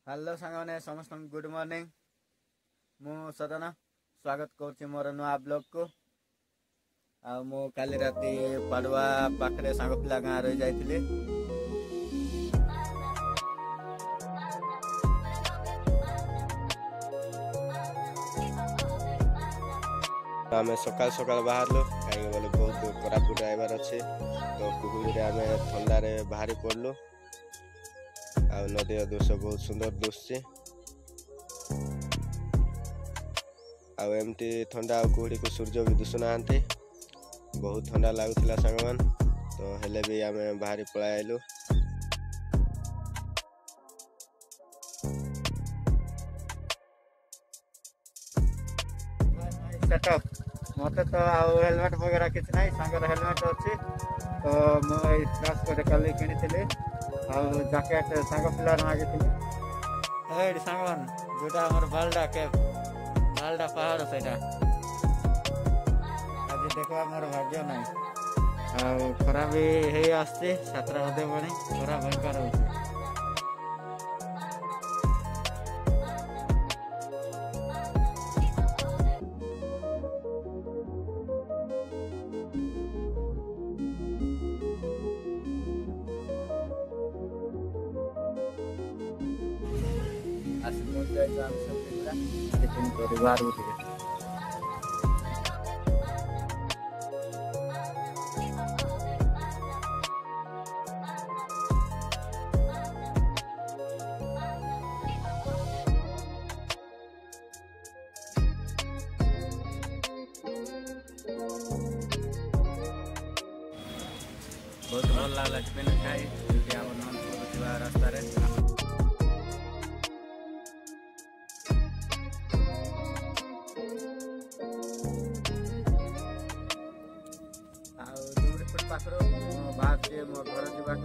Hello सांगने समस्त good morning. मु सदन स्वागत कर मोर नुआ ब्लॉग को। मु काली राति पाड़ुआ पाखरे सांग पिला गाँ रही जाइए। आम सकाल सकाल बाहरलु कहीं बोले बहुत कोरापुट आइबार अच्छे तो कुकुरी आम थंडारे बाहरी पड़लु। नदी दृश्य बहुत सुंदर दुसुची। एमती थंडा कुहड़ी को सूर्य भी दुसुना बहुत थंडा लगुला सांगमान तो हेले भी आम बाहरी पलाई आइलु। सेटअप मत तो हेलमेट वगैरह किसी ना सांगर हेलमेट अच्छी तो मुझे कल कि जैकेट सांग पिला मागी सांगमान जोटा आम बालडा कैप बालडा पहाड़ से आज देखा मोर भाग्य ना खरा भी आसती सातटा बधे पड़ी खरा भयंकर हो। परिवार बहुत भल लगला चिकेन खाई रास्ता पाखर बाहर मो घर जावाक